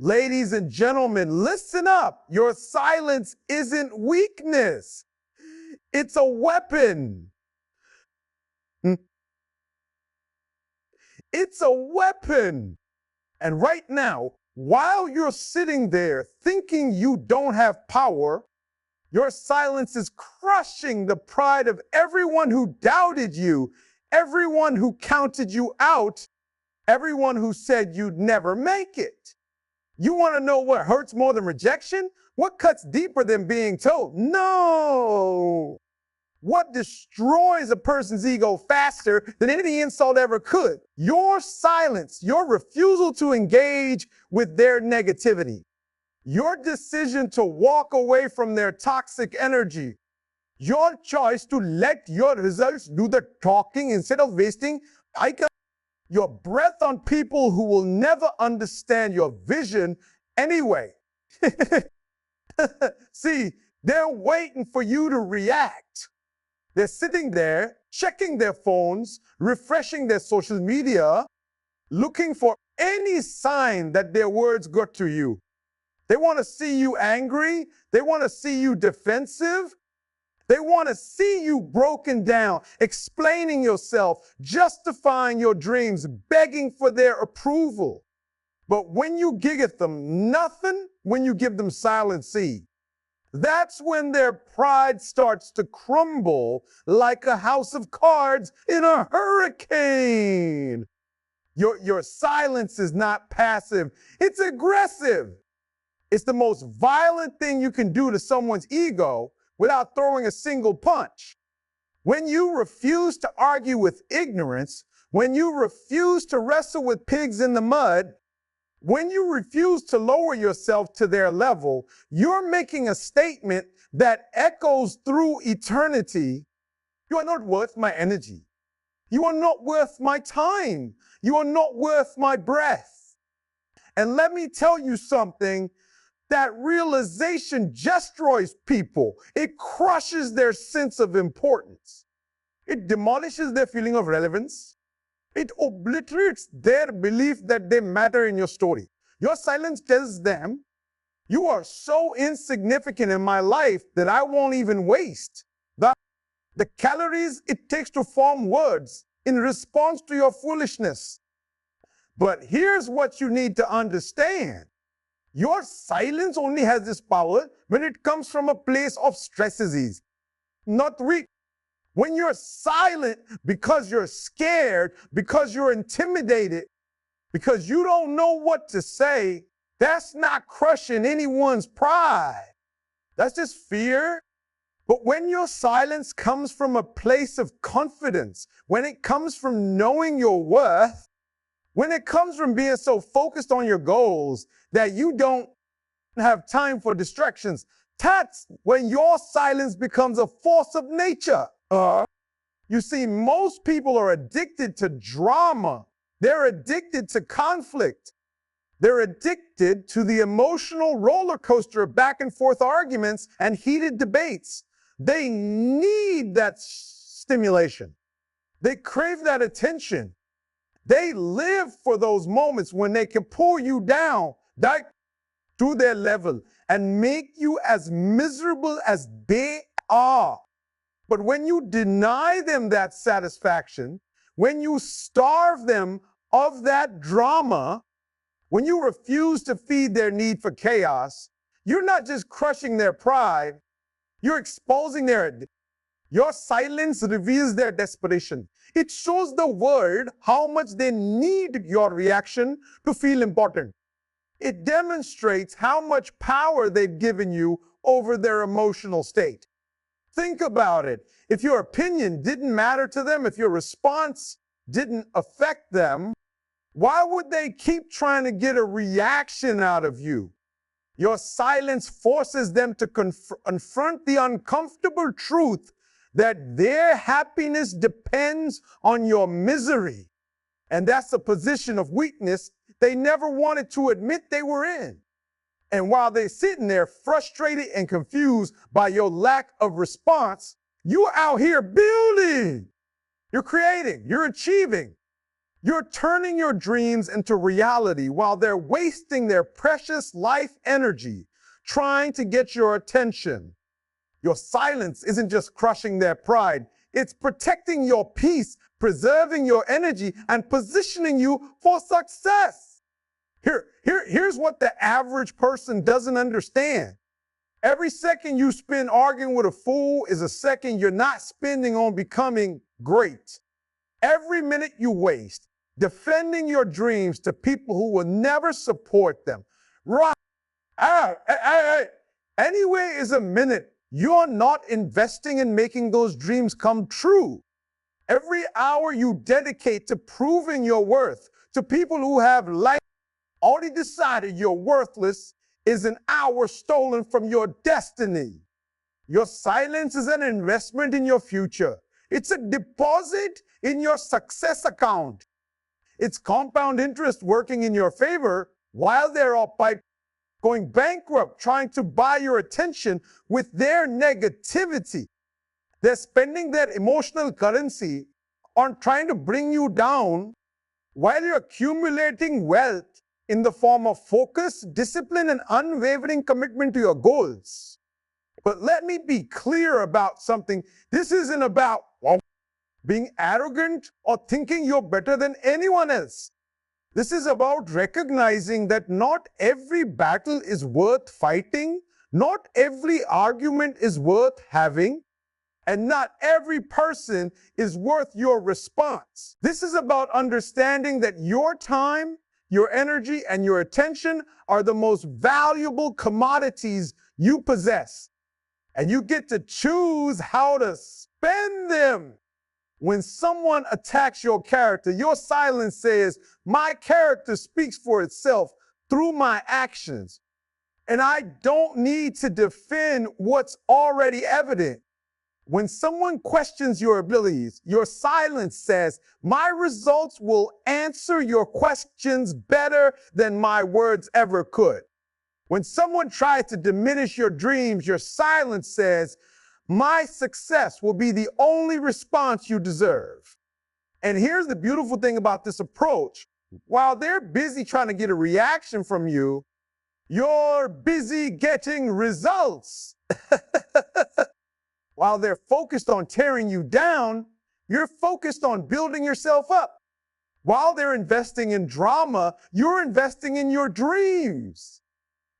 Ladies and gentlemen, listen up. Your silence isn't weakness. It's a weapon. It's a weapon. And right now, while you're sitting there thinking you don't have power, your silence is crushing the pride of everyone who doubted you, everyone who counted you out, everyone who said you'd never make it. You want to know what hurts more than rejection? What cuts deeper than being told? No. What destroys a person's ego faster than any insult ever could? Your silence, your refusal to engage with their negativity, your decision to walk away from their toxic energy, your choice to let your results do the talking instead of wasting your breath on people who will never understand your vision anyway. See, they're waiting for you to react. They're sitting there, checking their phones, refreshing their social media, looking for any sign that their words got to you. They want to see you angry. They want to see you defensive. They want to see you broken down, explaining yourself, justifying your dreams, begging for their approval. But when you give them nothing, when you give them silent seed, that's when their pride starts to crumble like a house of cards in a hurricane. Your silence is not passive, it's aggressive. It's the most violent thing you can do to someone's ego without throwing a single punch. When you refuse to argue with ignorance, when you refuse to wrestle with pigs in the mud, when you refuse to lower yourself to their level, you're making a statement that echoes through eternity. You are not worth my energy. You are not worth my time. You are not worth my breath. And let me tell you something, that realization destroys people. It crushes their sense of importance. It demolishes their feeling of relevance. It obliterates their belief that they matter in your story. Your silence tells them, you are so insignificant in my life that I won't even waste the calories it takes to form words in response to your foolishness. But here's what you need to understand. Your silence only has this power when it comes from a place of stress disease, not weak. When you're silent because you're scared, because you're intimidated, because you don't know what to say, that's not crushing anyone's pride. That's just fear. But when your silence comes from a place of confidence, when it comes from knowing your worth, when it comes from being so focused on your goals that you don't have time for distractions, that's when your silence becomes a force of nature. You see, most people are addicted to drama. They're addicted to conflict. They're addicted to the emotional roller coaster of back and forth arguments and heated debates. They need that stimulation. They crave that attention. They live for those moments when they can pull you down to their level and make you as miserable as they are. But when you deny them that satisfaction, when you starve them of that drama, when you refuse to feed their need for chaos, you're not just crushing their pride, you're exposing your silence reveals their desperation. It shows the world how much they need your reaction to feel important. It demonstrates how much power they've given you over their emotional state. Think about it. If your opinion didn't matter to them, if your response didn't affect them, why would they keep trying to get a reaction out of you? Your silence forces them to confront the uncomfortable truth that their happiness depends on your misery. And that's a position of weakness they never wanted to admit they were in. And while they're sitting there frustrated and confused by your lack of response, you're out here building. You're creating. You're achieving. You're turning your dreams into reality while they're wasting their precious life energy trying to get your attention. Your silence isn't just crushing their pride, it's protecting your peace, preserving your energy, and positioning you for success. Here's what the average person doesn't understand. Every second you spend arguing with a fool is a second you're not spending on becoming great. Every minute you waste defending your dreams to people who will never support them. Right. Anyway is a minute you're not investing in making those dreams come true. Every hour you dedicate to proving your worth to people who have life already decided you're worthless is an hour stolen from your destiny. Your silence is an investment in your future. It's a deposit in your success account. It's compound interest working in your favor while they're all going bankrupt trying to buy your attention with their negativity. They're spending their emotional currency on trying to bring you down while you're accumulating wealth in the form of focus, discipline, and unwavering commitment to your goals. But let me be clear about something. This isn't about being arrogant or thinking you're better than anyone else. This is about recognizing that not every battle is worth fighting, not every argument is worth having, and not every person is worth your response. This is about understanding that your time, your energy, and your attention are the most valuable commodities you possess. And you get to choose how to spend them. When someone attacks your character, your silence says, my character speaks for itself through my actions. And I don't need to defend what's already evident. When someone questions your abilities, your silence says, my results will answer your questions better than my words ever could. When someone tries to diminish your dreams, your silence says, my success will be the only response you deserve. And here's the beautiful thing about this approach. While they're busy trying to get a reaction from you, you're busy getting results. While they're focused on tearing you down, you're focused on building yourself up. While they're investing in drama, you're investing in your dreams.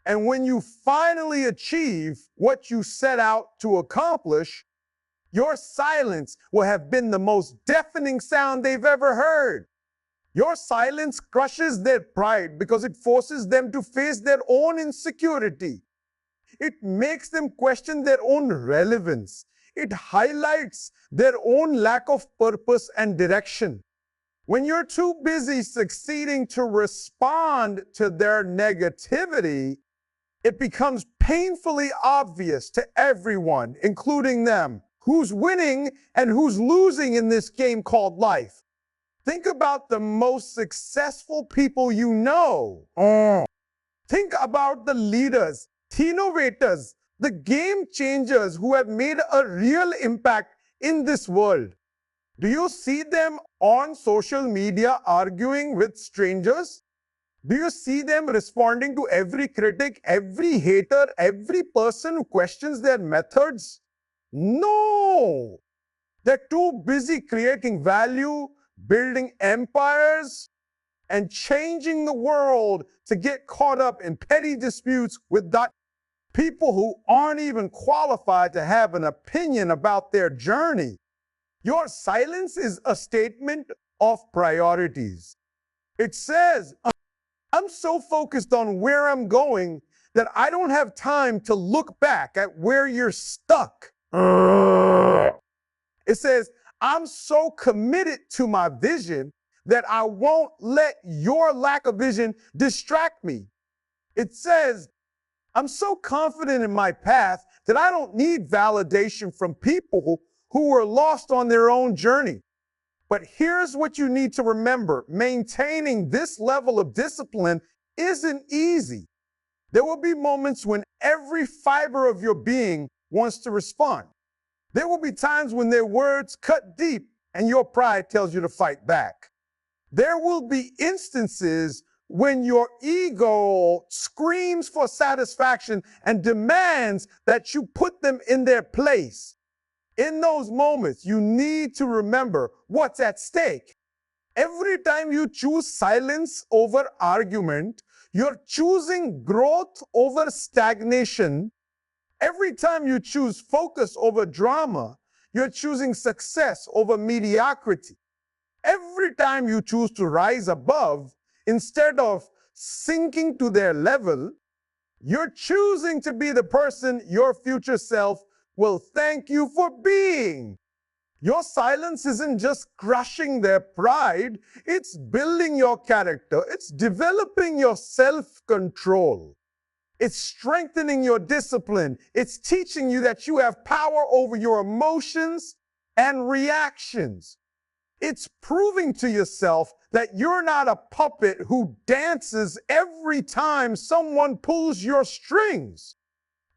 And when you finally achieve what you set out to accomplish, your silence will have been the most deafening sound they've ever heard. Your silence crushes their pride because it forces them to face their own insecurity. It makes them question their own relevance. It highlights their own lack of purpose and direction. When you're too busy succeeding to respond to their negativity, it becomes painfully obvious to everyone, including them, who's winning and who's losing in this game called life. Think about the most successful people you know. Think about the leaders, the innovators, the game changers who have made a real impact in this world. Do you see them on social media arguing with strangers? Do you see them responding to every critic, every hater, every person who questions their methods? No! They're too busy creating value, building empires, and changing the world to get caught up in petty disputes with people who aren't even qualified to have an opinion about their journey. Your silence is a statement of priorities. It says, I'm so focused on where I'm going that I don't have time to look back at where you're stuck. It says, I'm so committed to my vision that I won't let your lack of vision distract me. It says, I'm so confident in my path that I don't need validation from people who are lost on their own journey. But here's what you need to remember. Maintaining this level of discipline isn't easy. There will be moments when every fiber of your being wants to respond. There will be times when their words cut deep and your pride tells you to fight back. There will be instances when your ego screams for satisfaction and demands that you put them in their place. In those moments, you need to remember what's at stake. Every time you choose silence over argument, you're choosing growth over stagnation. Every time you choose focus over drama, you're choosing success over mediocrity. Every time you choose to rise above instead of sinking to their level, you're choosing to be the person your future self will thank you for being. Your silence isn't just crushing their pride, it's building your character, it's developing your self-control. It's strengthening your discipline. It's teaching you that you have power over your emotions and reactions. It's proving to yourself that you're not a puppet who dances every time someone pulls your strings.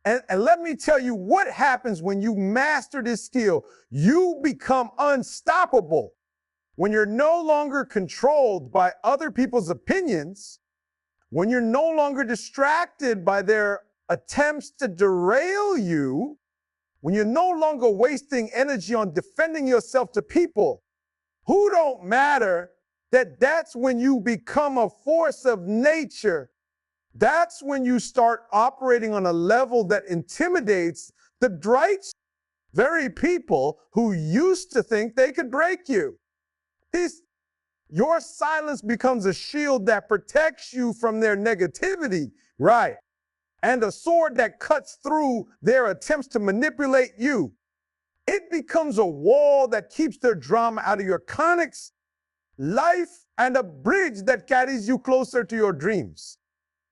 And let me tell you what happens when you master this skill. You become unstoppable. When you're no longer controlled by other people's opinions, when you're no longer distracted by their attempts to derail you, when you're no longer wasting energy on defending yourself to people who don't matter, that's when you become a force of nature. That's when you start operating on a level that intimidates the very people who used to think they could break you. Your silence becomes a shield that protects you from their negativity, right? And a sword that cuts through their attempts to manipulate you. It becomes a wall that keeps their drama out of your conics, life, and a bridge that carries you closer to your dreams.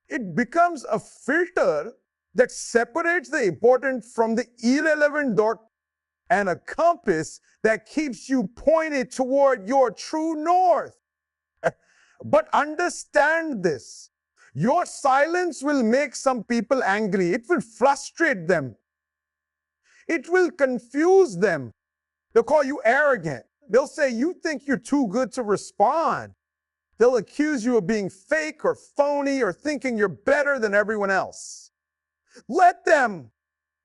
It becomes a filter that separates the important from the irrelevant, and a compass that keeps you pointed toward your true north. But understand this. Your silence will make some people angry. It will frustrate them. It will confuse them. They'll call you arrogant. They'll say you think you're too good to respond. They'll accuse you of being fake or phony or thinking you're better than everyone else. Let them.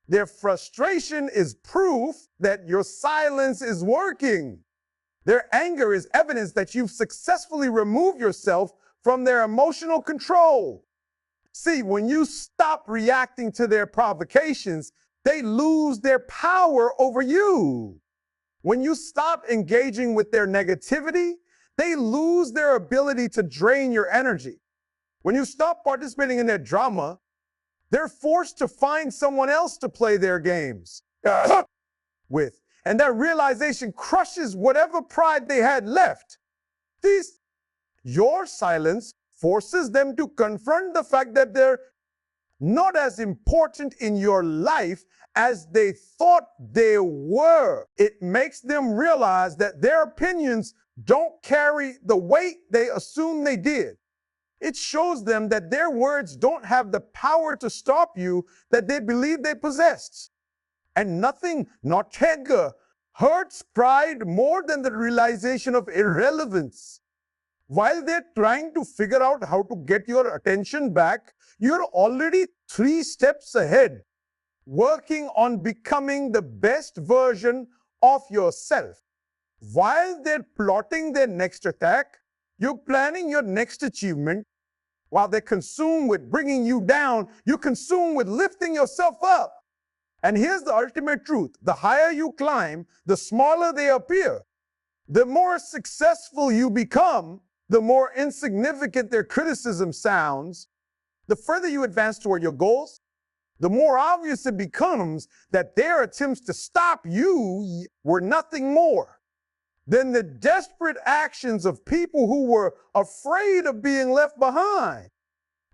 Their frustration is proof that your silence is working. Their anger is evidence that you've successfully removed yourself from their emotional control. See, when you stop reacting to their provocations, they lose their power over you. When you stop engaging with their negativity, they lose their ability to drain your energy. When you stop participating in their drama, they're forced to find someone else to play their games with. And that realization crushes whatever pride they had left. Your silence forces them to confront the fact that they're not as important in your life as they thought they were. It makes them realize that their opinions don't carry the weight they assume they did. It shows them that their words don't have the power to stop you that they believe they possessed. And nothing, not anger, hurts pride more than the realization of irrelevance. While they're trying to figure out how to get your attention back, you're already 3 steps ahead, working on becoming the best version of yourself. While they're plotting their next attack, you're planning your next achievement. While they're consumed with bringing you down, you're consumed with lifting yourself up. And here's the ultimate truth. The higher you climb, the smaller they appear. The more successful you become, the more insignificant their criticism sounds. The further you advance toward your goals, the more obvious it becomes that their attempts to stop you were nothing more than the desperate actions of people who were afraid of being left behind.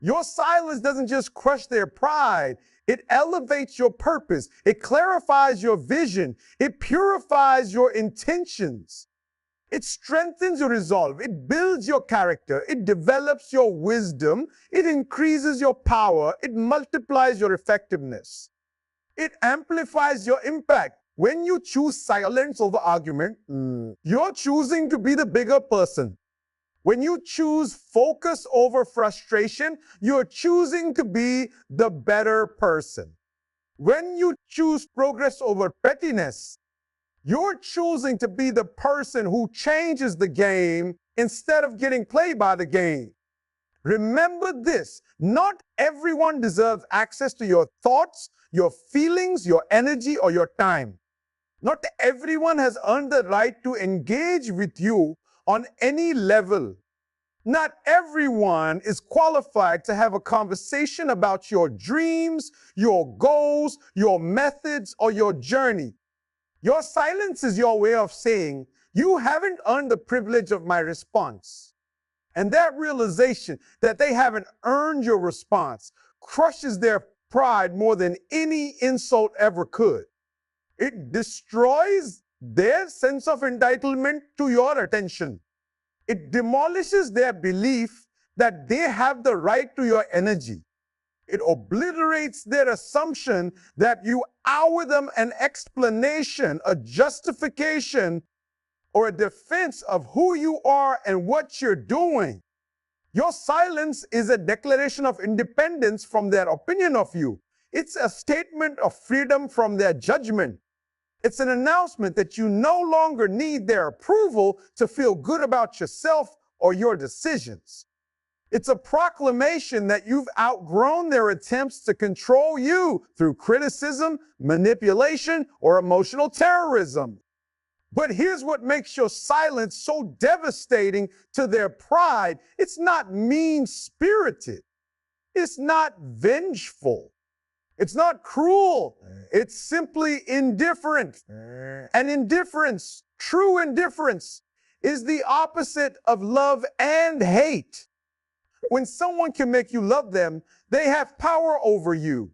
Your silence doesn't just crush their pride, it elevates your purpose, it clarifies your vision, it purifies your intentions, it strengthens your resolve, it builds your character, it develops your wisdom, it increases your power, it multiplies your effectiveness, it amplifies your impact. When you choose silence over argument, you're choosing to be the bigger person. When you choose focus over frustration, you're choosing to be the better person. When you choose progress over pettiness, you're choosing to be the person who changes the game instead of getting played by the game. Remember this, not everyone deserves access to your thoughts, your feelings, your energy, or your time. Not everyone has earned the right to engage with you on any level. Not everyone is qualified to have a conversation about your dreams, your goals, your methods, or your journey. Your silence is your way of saying, you haven't earned the privilege of my response. And that realization that they haven't earned your response crushes their pride more than any insult ever could. It destroys their sense of entitlement to your attention. It demolishes their belief that they have the right to your energy. It obliterates their assumption that you owe them an explanation, a justification, or a defense of who you are and what you're doing. Your silence is a declaration of independence from their opinion of you. It's a statement of freedom from their judgment. It's an announcement that you no longer need their approval to feel good about yourself or your decisions. It's a proclamation that you've outgrown their attempts to control you through criticism, manipulation, or emotional terrorism. But here's what makes your silence so devastating to their pride. It's not mean-spirited. It's not vengeful. It's not cruel. It's simply indifferent. And indifference, true indifference, is the opposite of love and hate. When someone can make you love them, they have power over you.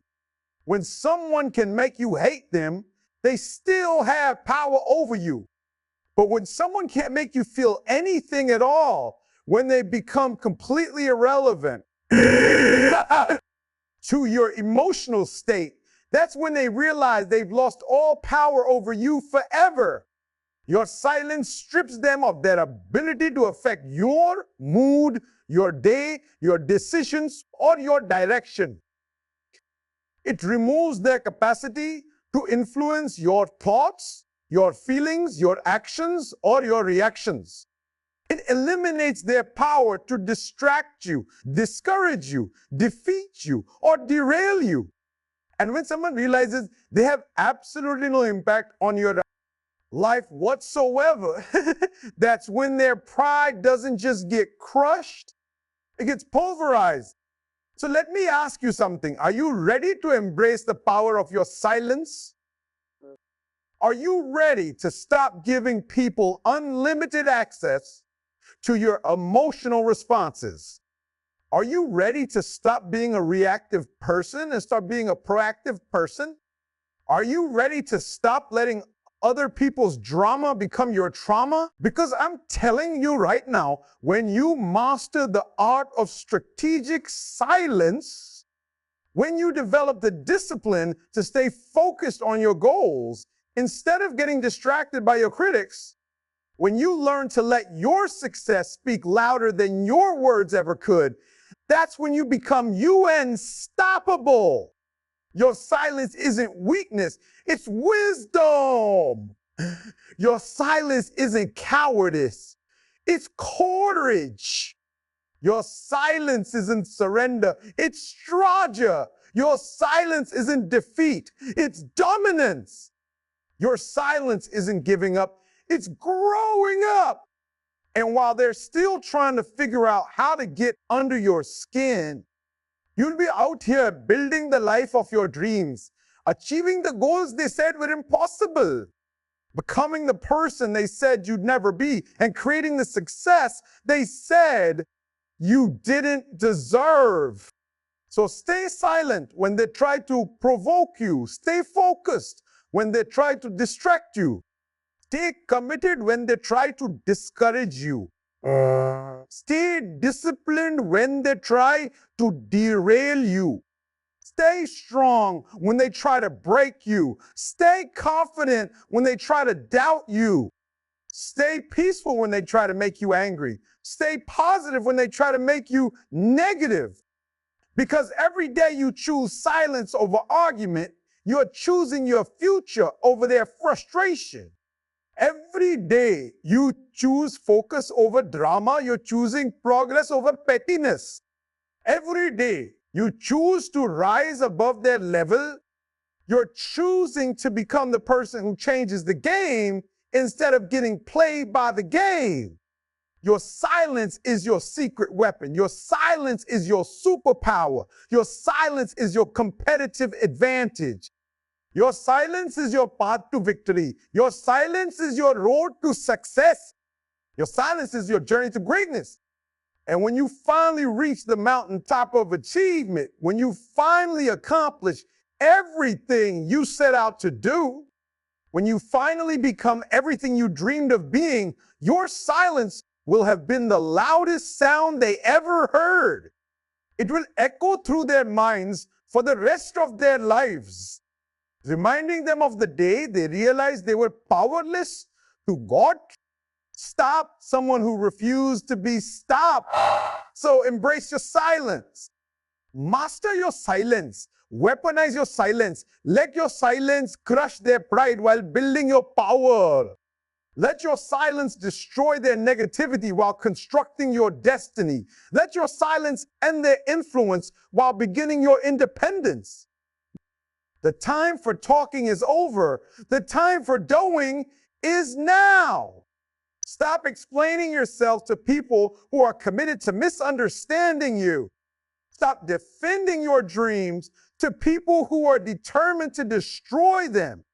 When someone can make you hate them, they still have power over you. But when someone can't make you feel anything at all, when they become completely irrelevant to your emotional state, that's when they realize they've lost all power over you forever. Your silence strips them of their ability to affect your mood, your day, your decisions, or your direction. It removes their capacity to influence your thoughts, your feelings, your actions, or your reactions. It eliminates their power to distract you, discourage you, defeat you, or derail you. And when someone realizes they have absolutely no impact on your life whatsoever, that's when their pride doesn't just get crushed, it gets pulverized. So let me ask you something. Are you ready to embrace the power of your silence? Are you ready to stop giving people unlimited access to your emotional responses? Are you ready to stop being a reactive person and start being a proactive person? Are you ready to stop letting other people's drama become your trauma? Because I'm telling you right now, when you master the art of strategic silence, when you develop the discipline to stay focused on your goals, instead of getting distracted by your critics, when you learn to let your success speak louder than your words ever could, that's when you become unstoppable. Your silence isn't weakness, it's wisdom. Your silence isn't cowardice, it's courage. Your silence isn't surrender, it's strategy. Your silence isn't defeat, it's dominance. Your silence isn't giving up, it's growing up. And while they're still trying to figure out how to get under your skin, you'll be out here building the life of your dreams, achieving the goals they said were impossible, becoming the person they said you'd never be, and creating the success they said you didn't deserve. So stay silent when they try to provoke you. Stay focused when they try to distract you. Stay committed when they try to discourage you. Stay disciplined when they try to derail you. Stay strong when they try to break you. Stay confident when they try to doubt you. Stay peaceful when they try to make you angry. Stay positive when they try to make you negative. Because every day you choose silence over argument, you're choosing your future over their frustration. Every day you choose focus over drama, you're choosing progress over pettiness. Every day you choose to rise above their level, you're choosing to become the person who changes the game instead of getting played by the game. Your silence is your secret weapon. Your silence is your superpower. Your silence is your competitive advantage. Your silence is your path to victory. Your silence is your road to success. Your silence is your journey to greatness. And when you finally reach the mountaintop of achievement, when you finally accomplish everything you set out to do, when you finally become everything you dreamed of being, your silence will have been the loudest sound they ever heard. It will echo through their minds for the rest of their lives, reminding them of the day they realized they were powerless to God. Stop someone who refused to be stopped. So embrace your silence. Master your silence. Weaponize your silence. Let your silence crush their pride while building your power. Let your silence destroy their negativity while constructing your destiny. Let your silence end their influence while beginning your independence. The time for talking is over. The time for doing is now. Stop explaining yourself to people who are committed to misunderstanding you. Stop defending your dreams to people who are determined to destroy them.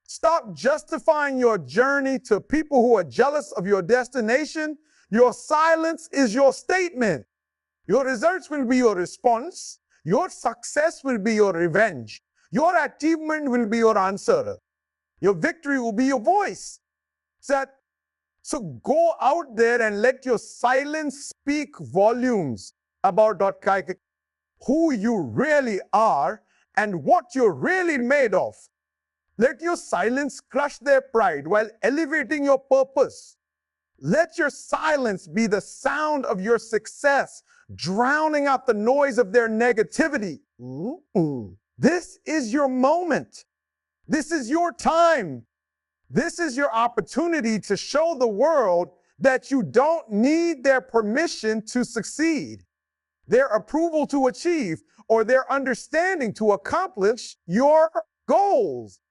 Stop justifying your journey to people who are jealous of your destination. Your silence is your statement. Your results will be your response. Your success will be your revenge. Your achievement will be your answer. Your victory will be your voice. So go out there and let your silence speak volumes about who you really are and what you're really made of. Let your silence crush their pride while elevating your purpose. Let your silence be the sound of your success, drowning out the noise of their negativity. This is your moment. This is your time. This is your opportunity to show the world that you don't need their permission to succeed, their approval to achieve, or their understanding to accomplish your goals.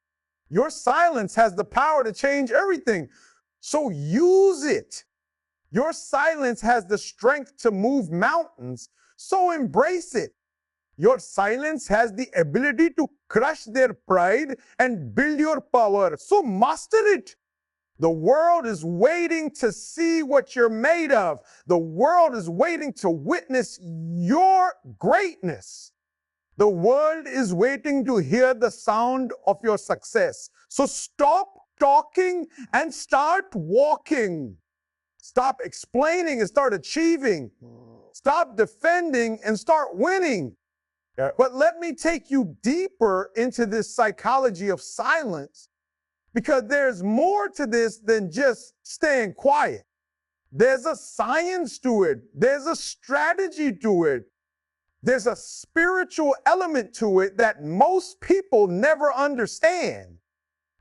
Your silence has the power to change everything, so use it. Your silence has the strength to move mountains, so embrace it. Your silence has the ability to crush their pride and build your power, so master it. The world is waiting to see what you're made of. The world is waiting to witness your greatness. The world is waiting to hear the sound of your success. So stop talking and start walking. Stop explaining and start achieving. Stop defending and start winning. But let me take you deeper into this psychology of silence, because there's more to this than just staying quiet. There's a science to it. There's a strategy to it. There's a spiritual element to it that most people never understand.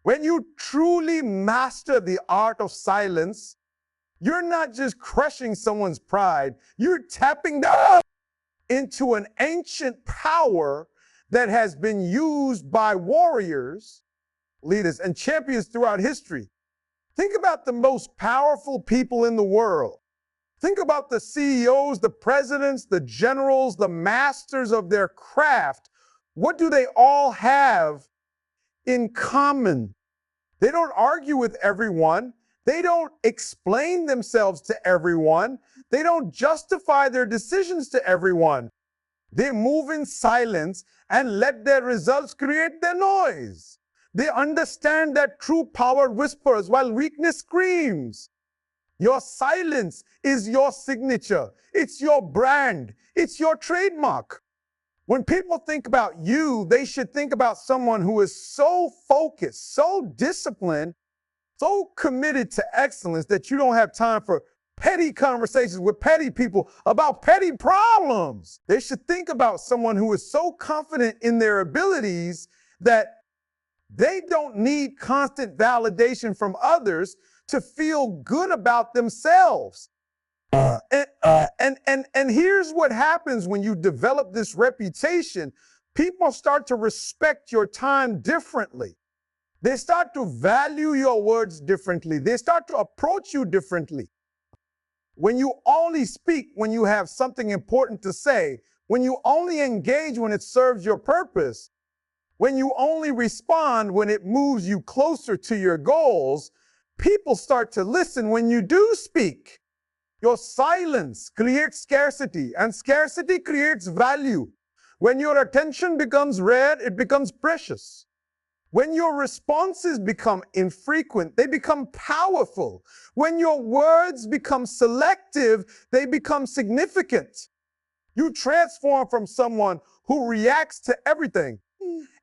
When you truly master the art of silence, you're not just crushing someone's pride, you're tapping into an ancient power that has been used by warriors, leaders, and champions throughout history. Think about the most powerful people in the world. Think about the CEOs, the presidents, the generals, the masters of their craft. What do they all have in common? They don't argue with everyone. They don't explain themselves to everyone. They don't justify their decisions to everyone. They move in silence and let their results create their noise. They understand that true power whispers while weakness screams. Your silence is your signature. It's your brand. It's your trademark. When people think about you, they should think about someone who is so focused, so disciplined, so committed to excellence that you don't have time for petty conversations with petty people about petty problems. They should think about someone who is so confident in their abilities that they don't need constant validation from others to feel good about themselves. And here's what happens when you develop this reputation. People start to respect your time differently. They start to value your words differently. They start to approach you differently. When you only speak when you have something important to say, when you only engage when it serves your purpose, when you only respond when it moves you closer to your goals, people start to listen when you do speak. Your silence creates scarcity, and scarcity creates value. When your attention becomes rare, it becomes precious. When your responses become infrequent, they become powerful. When your words become selective, they become significant. You transform from someone who reacts to everything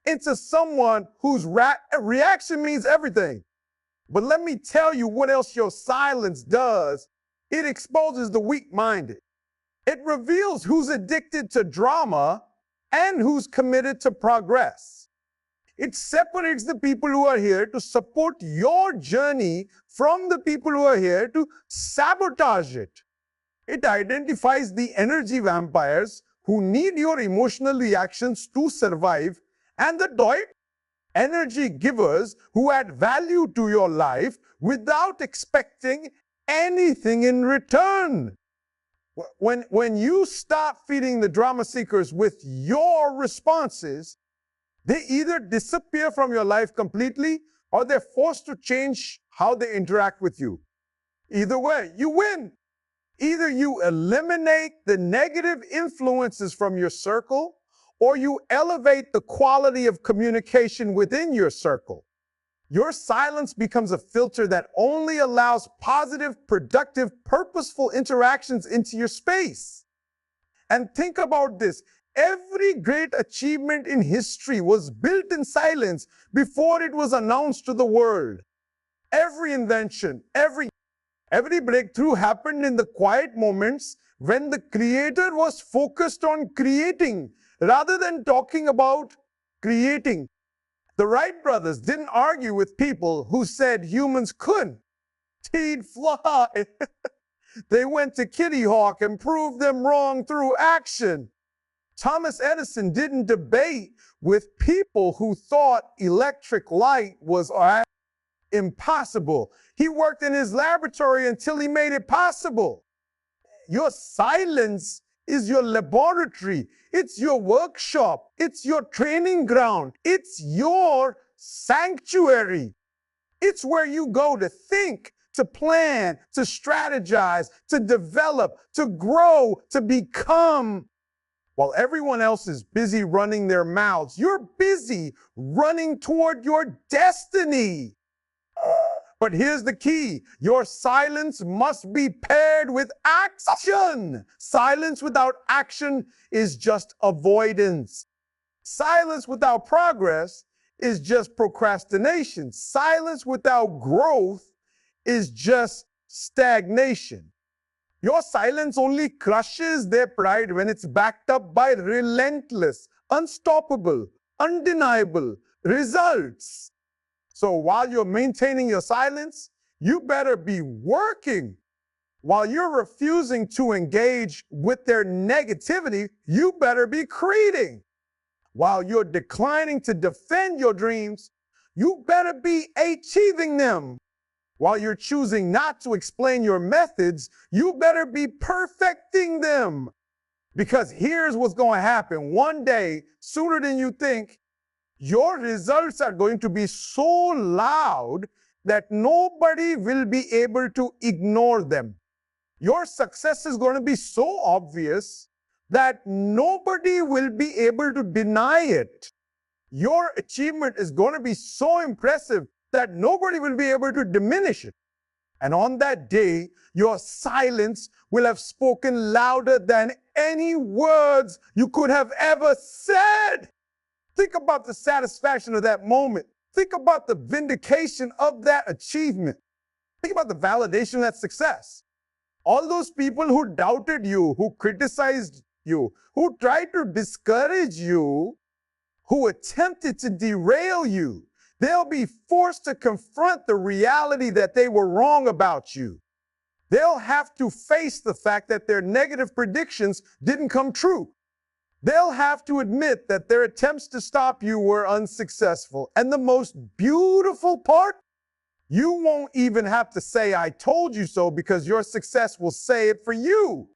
into someone whose reaction means everything. But let me tell you what else your silence does. It exposes the weak-minded. It reveals who's addicted to drama and who's committed to progress. It separates the people who are here to support your journey from the people who are here to sabotage it. It identifies the energy vampires who need your emotional reactions to survive, and the energy givers who add value to your life without expecting anything in return. When you stop feeding the drama seekers with your responses, they either disappear from your life completely or they're forced to change how they interact with you. Either way, you win. Either you eliminate the negative influences from your circle or you elevate the quality of communication within your circle. Your silence becomes a filter that only allows positive, productive, purposeful interactions into your space. And think about this. Every great achievement in history was built in silence before it was announced to the world. Every invention, every breakthrough happened in the quiet moments when the creator was focused on creating rather than talking about creating. The Wright brothers didn't argue with people who said humans couldn't. He'd fly. They went to Kitty Hawk and proved them wrong through action. Thomas Edison didn't debate with people who thought electric light was impossible. He worked in his laboratory until he made it possible. Your silence is your laboratory. It's your workshop. It's your training ground. It's your sanctuary. It's where you go to think, to plan, to strategize, to develop, to grow, to become. While everyone else is busy running their mouths, you're busy running toward your destiny. But here's the key. Your silence must be paired with action. Silence without action is just avoidance. Silence without progress is just procrastination. Silence without growth is just stagnation. Your silence only crushes their pride when it's backed up by relentless, unstoppable, undeniable results. So while you're maintaining your silence, you better be working. While you're refusing to engage with their negativity, you better be creating. While you're declining to defend your dreams, you better be achieving them. While you're choosing not to explain your methods, you better be perfecting them. Because here's what's going to happen. One day, sooner than you think, your results are going to be so loud that nobody will be able to ignore them. Your success is going to be so obvious that nobody will be able to deny it. Your achievement is going to be so impressive that nobody will be able to diminish it. And on that day, your silence will have spoken louder than any words you could have ever said. Think about the satisfaction of that moment. Think about the vindication of that achievement. Think about the validation of that success. All those people who doubted you, who criticized you, who tried to discourage you, who attempted to derail you, they'll be forced to confront the reality that they were wrong about you. They'll have to face the fact that their negative predictions didn't come true. They'll have to admit that their attempts to stop you were unsuccessful. And the most beautiful part, you won't even have to say, I told you so, because your success will say it for you.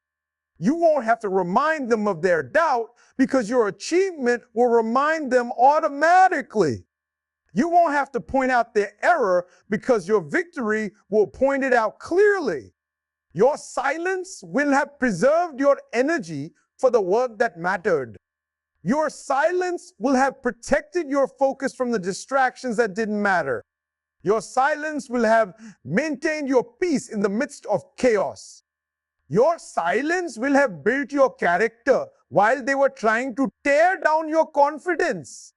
You won't have to remind them of their doubt because your achievement will remind them automatically. You won't have to point out their error because your victory will point it out clearly. Your silence will have preserved your energy for the work that mattered. Your silence will have protected your focus from the distractions that didn't matter. Your silence will have maintained your peace in the midst of chaos. Your silence will have built your character while they were trying to tear down your confidence.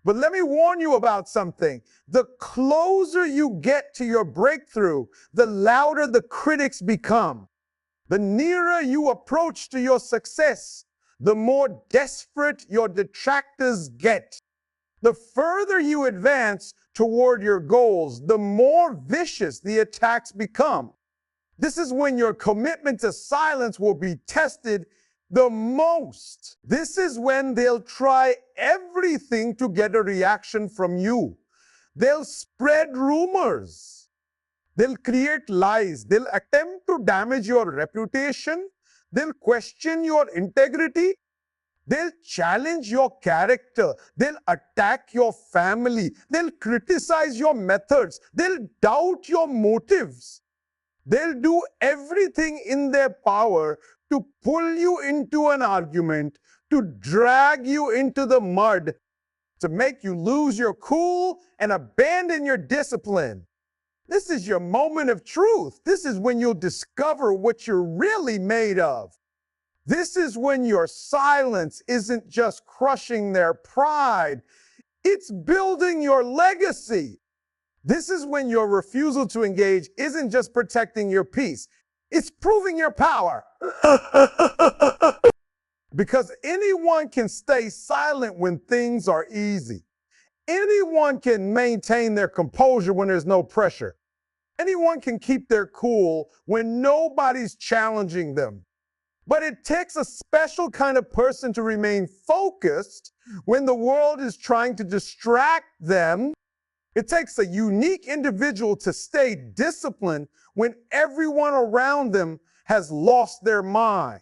But let me warn you about something. The closer you get to your breakthrough, the louder the critics become. The nearer you approach to your success, the more desperate your detractors get. The further you advance toward your goals, the more vicious the attacks become. This is when your commitment to silence will be tested the most. This is when they'll try everything to get a reaction from you. They'll spread rumors. They'll create lies. They'll attempt to damage your reputation. They'll question your integrity. They'll challenge your character. They'll attack your family. They'll criticize your methods. They'll doubt your motives. They'll do everything in their power to pull you into an argument, to drag you into the mud, to make you lose your cool and abandon your discipline. This is your moment of truth. This is when you'll discover what you're really made of. This is when your silence isn't just crushing their pride, it's building your legacy. This is when your refusal to engage isn't just protecting your peace, it's proving your power. Because anyone can stay silent when things are easy. Anyone can maintain their composure when there's no pressure. Anyone can keep their cool when nobody's challenging them. But it takes a special kind of person to remain focused when the world is trying to distract them. It takes a unique individual to stay disciplined when everyone around them has lost their mind.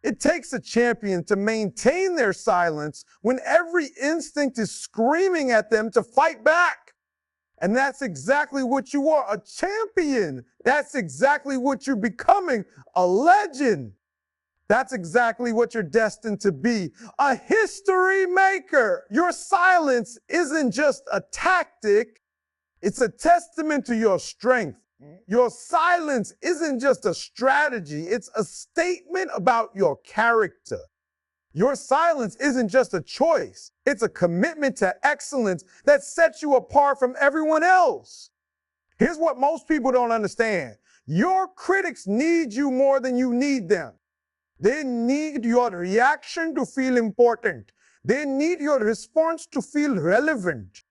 It takes a champion to maintain their silence when every instinct is screaming at them to fight back. And that's exactly what you are, a champion. That's exactly what you're becoming, a legend. That's exactly what you're destined to be, a history maker. Your silence isn't just a tactic, it's a testament to your strength. Your silence isn't just a strategy, it's a statement about your character. Your silence isn't just a choice, it's a commitment to excellence that sets you apart from everyone else. Here's what most people don't understand. Your critics need you more than you need them. They need your reaction to feel important. They need your response to feel relevant.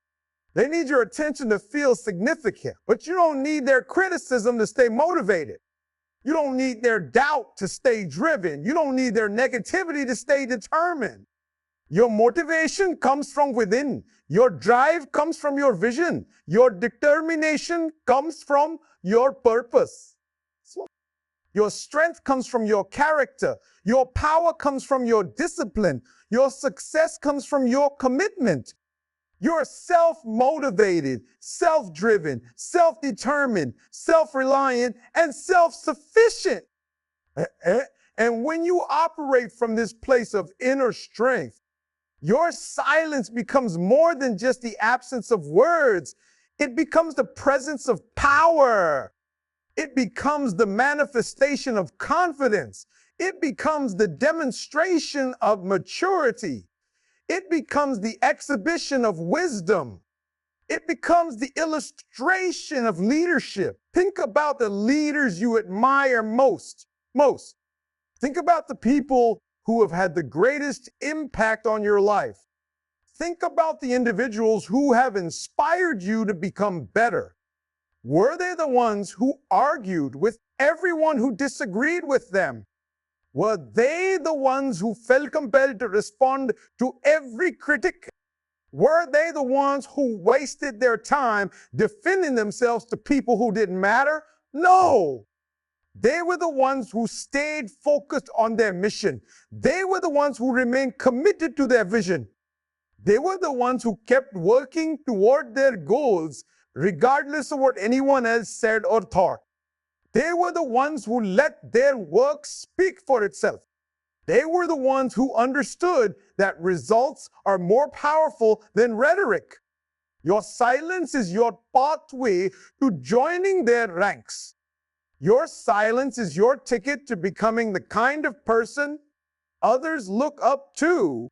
They need your attention to feel significant. But you don't need their criticism to stay motivated. You don't need their doubt to stay driven. You don't need their negativity to stay determined. Your motivation comes from within. Your drive comes from your vision. Your determination comes from your purpose. Your strength comes from your character. Your power comes from your discipline. Your success comes from your commitment. You're self-motivated, self-driven, self-determined, self-reliant, and self-sufficient. And when you operate from this place of inner strength, your silence becomes more than just the absence of words. It becomes the presence of power. It becomes the manifestation of confidence. It becomes the demonstration of maturity. It becomes the exhibition of wisdom. It becomes the illustration of leadership. Think about the leaders you admire most. Think about the people who have had the greatest impact on your life. Think about the individuals who have inspired you to become better. Were they the ones who argued with everyone who disagreed with them? Were they the ones who felt compelled to respond to every critic? Were they the ones who wasted their time defending themselves to people who didn't matter? No. They were the ones who stayed focused on their mission. They were the ones who remained committed to their vision. They were the ones who kept working toward their goals, regardless of what anyone else said or thought. They were the ones who let their work speak for itself. They were the ones who understood that results are more powerful than rhetoric. Your silence is your pathway to joining their ranks. Your silence is your ticket to becoming the kind of person others look up to.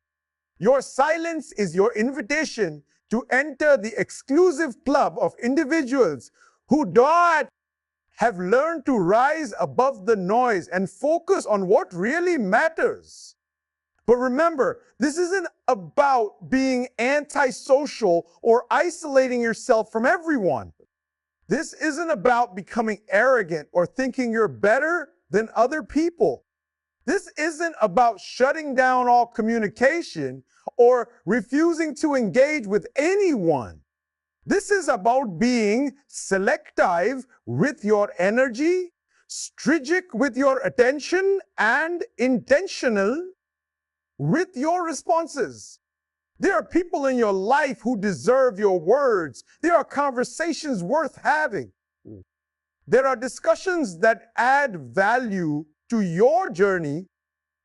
Your silence is your invitation to enter the exclusive club of individuals who have learned to rise above the noise and focus on what really matters. But remember, this isn't about being antisocial or isolating yourself from everyone. This isn't about becoming arrogant or thinking you're better than other people. This isn't about shutting down all communication or refusing to engage with anyone. This is about being selective with your energy, strategic with your attention, and intentional with your responses. There are people in your life who deserve your words. There are conversations worth having. There are discussions that add value to your journey.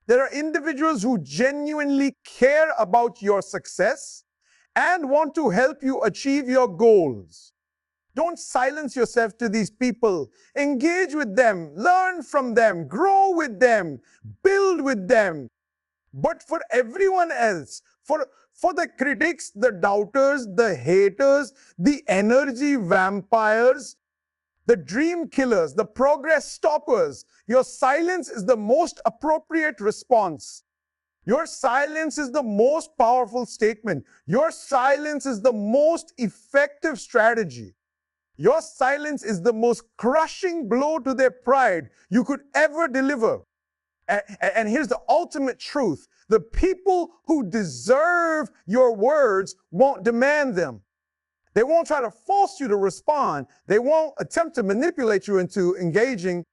There are individuals who genuinely care about your success and want to help you achieve your goals. Don't silence yourself to these people. Engage with them, learn from them, grow with them, build with them. But for everyone else, for the critics, the doubters, the haters, the energy vampires, the dream killers, the progress stoppers, your silence is the most appropriate response. Your silence is the most powerful statement. Your silence is the most effective strategy. Your silence is the most crushing blow to their pride you could ever deliver. And here's the ultimate truth. The people who deserve your words won't demand them. They won't try to force you to respond. They won't attempt to manipulate you into engaging.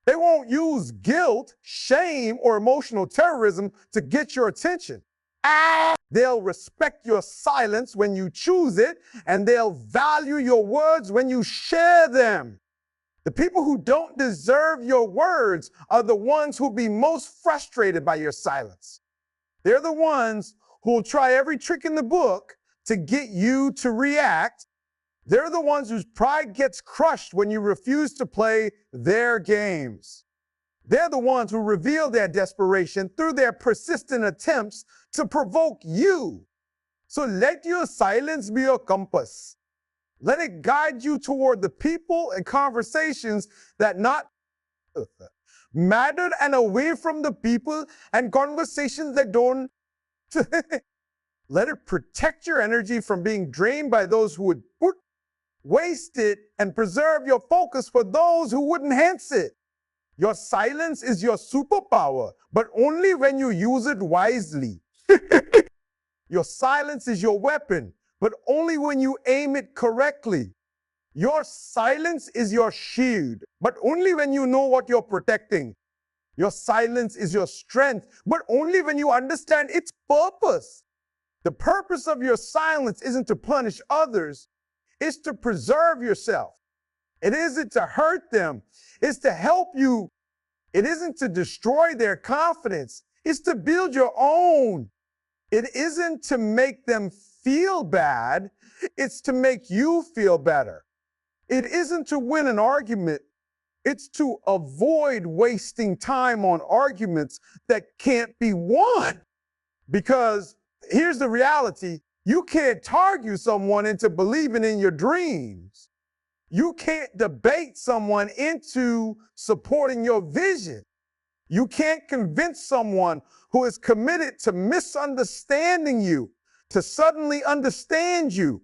They won't use guilt, shame, or emotional terrorism to get your attention. They'll respect your silence when you choose it, and they'll value your words when you share them. The people who don't deserve your words are the ones who'll be most frustrated by your silence. They're the ones who'll try every trick in the book to get you to react. They're the ones whose pride gets crushed when you refuse to play their games. They're the ones who reveal their desperation through their persistent attempts to provoke you. So let your silence be your compass. Let it guide you toward the people and conversations that mattered, and away from the people and conversations that don't. Let it protect your energy from being drained by those who would waste it, and preserve your focus for those who would enhance it. Your silence is your superpower, but only when you use it wisely. Your silence is your weapon, but only when you aim it correctly. Your silence is your shield, but only when you know what you're protecting. Your silence is your strength, but only when you understand its purpose. The purpose of your silence isn't to punish others, it's to preserve yourself. It isn't to hurt them, it's to help you. It isn't to destroy their confidence, it's to build your own. It isn't to make them feel bad, it's to make you feel better. It isn't to win an argument, it's to avoid wasting time on arguments that can't be won. Because here's the reality, You can't argue someone into believing in your dreams. You can't debate someone into supporting your vision. You can't convince someone who is committed to misunderstanding you to suddenly understand you.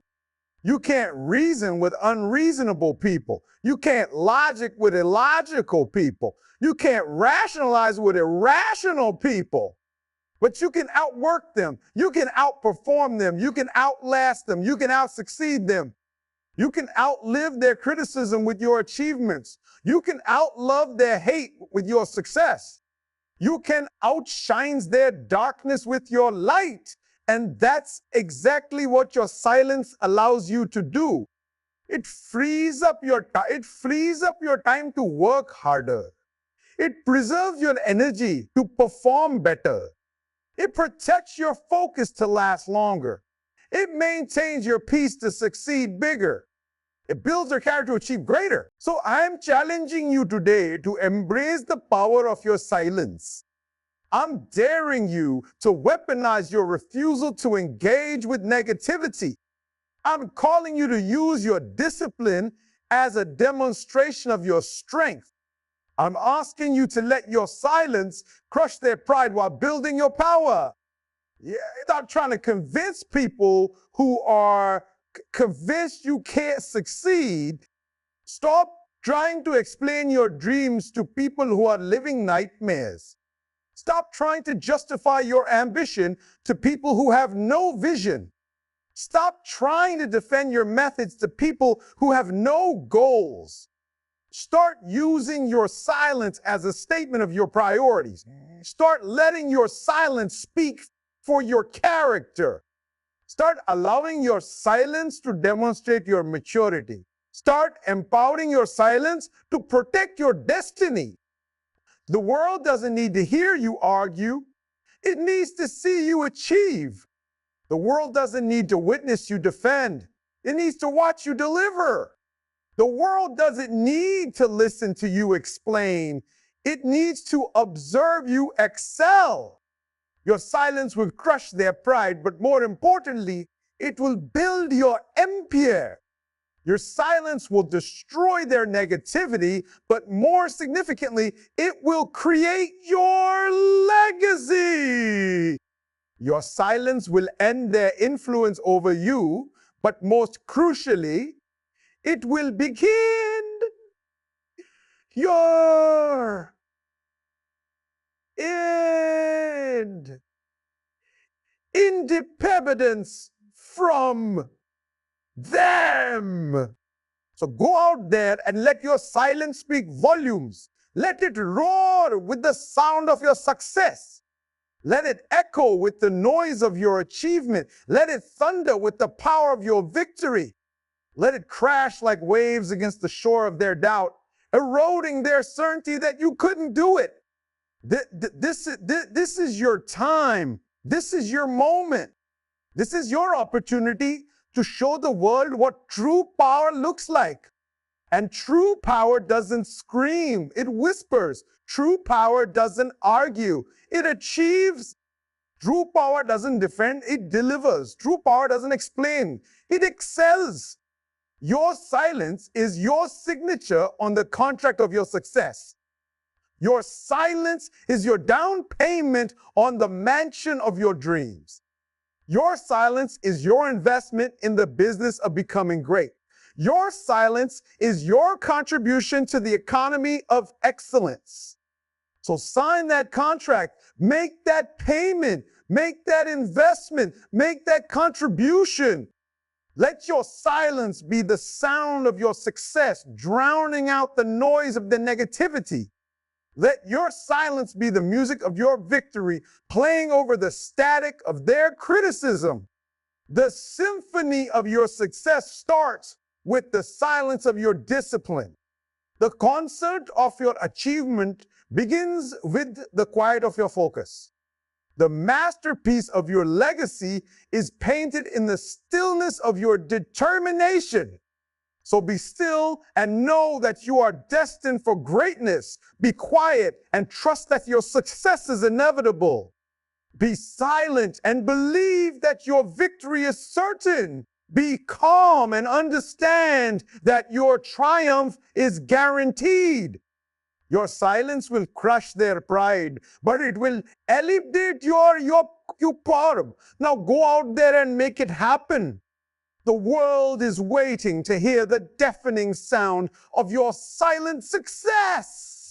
You can't reason with unreasonable people. You can't logic with illogical people. You can't rationalize with irrational people. But you can outwork them. You can outperform them. You can outlast them. You can outsucceed them. You can outlive their criticism with your achievements. You can outlove their hate with your success. You can outshine their darkness with your light. And that's exactly what your silence allows you to do. It frees up your time to work harder. It preserves your energy to perform better. It protects your focus to last longer. It maintains your peace to succeed bigger. It builds your character to achieve greater. So I'm challenging you today to embrace the power of your silence. I'm daring you to weaponize your refusal to engage with negativity. I'm calling you to use your discipline as a demonstration of your strength. I'm asking you to let your silence crush their pride while building your power. Yeah, without trying to convince people who are convinced you can't succeed. Stop trying to explain your dreams to people who are living nightmares. Stop trying to justify your ambition to people who have no vision. Stop trying to defend your methods to people who have no goals. Start using your silence as a statement of your priorities. Start letting your silence speak for your character. Start allowing your silence to demonstrate your maturity. Start empowering your silence to protect your destiny. The world doesn't need to hear you argue. It needs to see you achieve. The world doesn't need to witness you defend. It needs to watch you deliver. The world doesn't need to listen to you explain. It needs to observe you excel. Your silence will crush their pride, but more importantly, it will build your empire. Your silence will destroy their negativity, but more significantly, it will create your legacy. Your silence will end their influence over you, but most crucially, it will begin your independence from them. So go out there and let your silence speak volumes. Let it roar with the sound of your success. Let it echo with the noise of your achievement. Let it thunder with the power of your victory. Let it crash like waves against the shore of their doubt, eroding their certainty that you couldn't do it. This is your time. This is your moment. This is your opportunity to show the world what true power looks like. And true power doesn't scream, it whispers. True power doesn't argue, it achieves. True power doesn't defend, it delivers. True power doesn't explain, it excels. Your silence is your signature on the contract of your success. Your silence is your down payment on the mansion of your dreams. Your silence is your investment in the business of becoming great. Your silence is your contribution to the economy of excellence. So sign that contract, make that payment, make that investment, make that contribution. Let your silence be the sound of your success, drowning out the noise of the negativity. Let your silence be the music of your victory, playing over the static of their criticism. The symphony of your success starts with the silence of your discipline. The concert of your achievement begins with the quiet of your focus. The masterpiece of your legacy is painted in the stillness of your determination. So be still and know that you are destined for greatness. Be quiet and trust that your success is inevitable. Be silent and believe that your victory is certain. Be calm and understand that your triumph is guaranteed. Your silence will crush their pride, but it will elevate your power. Now go out there and make it happen. The world is waiting to hear the deafening sound of your silent success.